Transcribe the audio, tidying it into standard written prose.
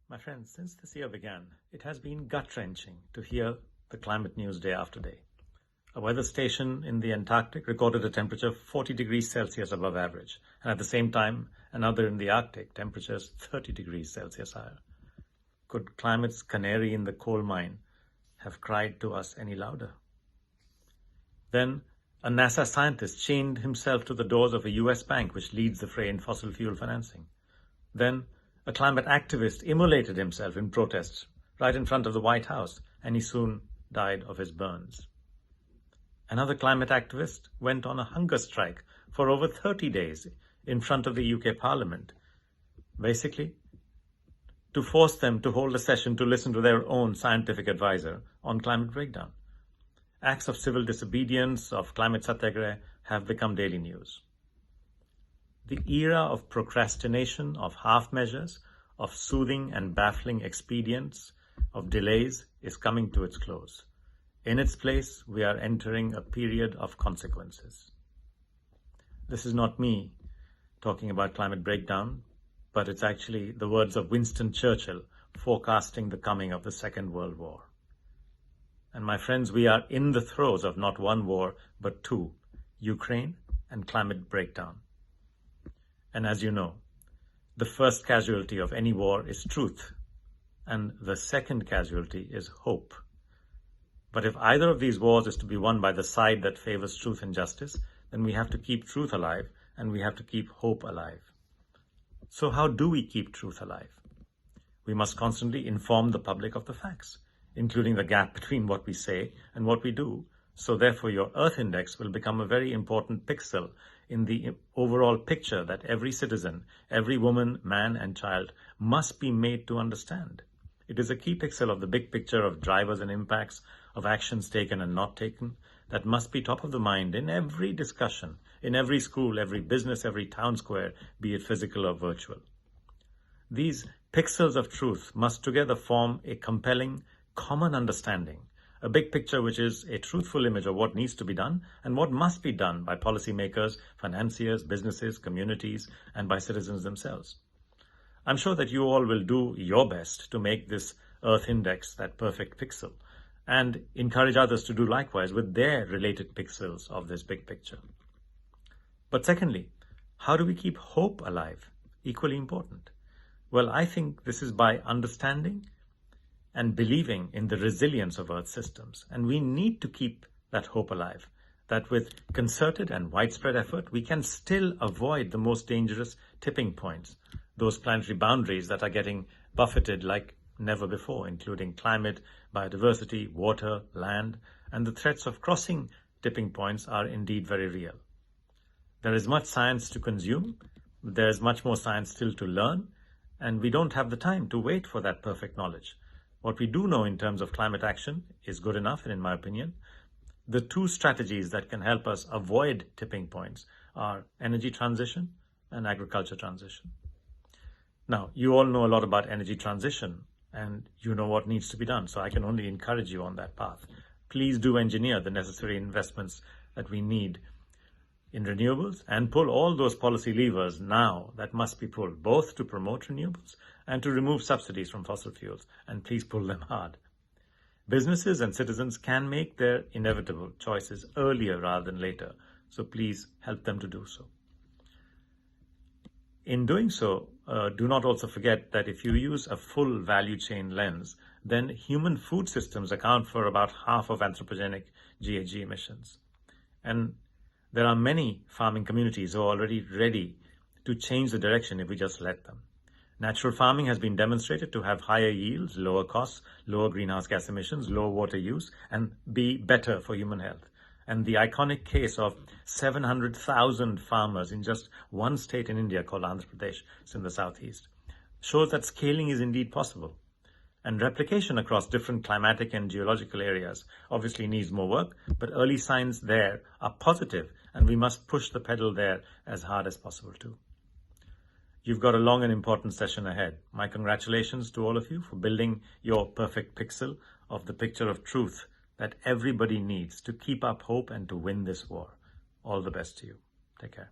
My friends, since this year began, it has been gut-wrenching to hear the climate news day after day. A weather station in the Antarctic recorded a temperature 40 degrees Celsius above average, and at the same time, another in the Arctic, temperatures 30 degrees Celsius higher. Could climate's canary in the coal mine have cried to us any louder? Then, a NASA scientist chained himself to the doors of a US bank which leads the fray in fossil fuel financing. Then, a climate activist immolated himself in protest right in front of the White House, and he soon died of his burns. Another climate activist went on a hunger strike for over 30 days in front of the UK Parliament, basically to force them to hold a session to listen to their own scientific advisor on climate breakdown. Acts of civil disobedience, of climate satyagraha have become daily news. The era of procrastination, of half measures, of soothing and baffling expedients, of delays is coming to its close. In its place, we are entering a period of consequences. This is not me talking about climate breakdown, but it's actually the words of Winston Churchill forecasting the coming of the Second World War. And my friends, we are in the throes of not one war, but two, Ukraine and climate breakdown. And as you know, the first casualty of any war is truth, and the second casualty is hope. But if either of these wars is to be won by the side that favors truth and justice, then we have to keep truth alive, and we have to keep hope alive. So how do we keep truth alive? We must constantly inform the public of the facts, including the gap between what we say and what we do. So therefore, your Earth Index will become a very important pixel in the overall picture that every citizen, every woman, man, and child must be made to understand. It is a key pixel of the big picture of drivers and impacts of actions taken and not taken that must be top of the mind in every discussion, in every school, every business, every town square, be it physical or virtual. These pixels of truth must together form a compelling, common understanding, a big picture which is a truthful image of what needs to be done and what must be done by policymakers, financiers, businesses, communities, and by citizens themselves. I'm sure that you all will do your best to make this Earth Index that perfect pixel and encourage others to do likewise with their related pixels of this big picture. But secondly, how do we keep hope alive? Equally important. Well, I think this is by understanding and believing in the resilience of Earth systems. And we need to keep that hope alive, that with concerted and widespread effort, we can still avoid the most dangerous tipping points, those planetary boundaries that are getting buffeted like never before, including climate, biodiversity, water, land, and the threats of crossing tipping points are indeed very real. There is much science to consume, there is much more science still to learn, and we don't have the time to wait for that perfect knowledge. What we do know in terms of climate action is good enough, and in my opinion, the two strategies that can help us avoid tipping points are energy transition and agriculture transition. Now, you all know a lot about energy transition, and you know what needs to be done, so I can only encourage you on that path. Please do engineer the necessary investments that we need in renewables and pull all those policy levers now that must be pulled, both to promote renewables and to remove subsidies from fossil fuels, and please pull them hard. Businesses and citizens can make their inevitable choices earlier rather than later, so please help them to do so. In doing so, do not also forget that if you use a full value chain lens, then human food systems account for about half of anthropogenic GHG emissions. And there are many farming communities who are already ready to change the direction if we just let them. Natural farming has been demonstrated to have higher yields, lower costs, lower greenhouse gas emissions, lower water use, and be better for human health. And the iconic case of 700,000 farmers in just one state in India called Andhra Pradesh, it's in the southeast, shows that scaling is indeed possible. And replication across different climatic and geological areas obviously needs more work, but early signs there are positive, and we must push the pedal there as hard as possible too. You've got a long and important session ahead. My congratulations to all of you for building your perfect pixel of the picture of truth that everybody needs to keep up hope and to win this war. All the best to you. Take care.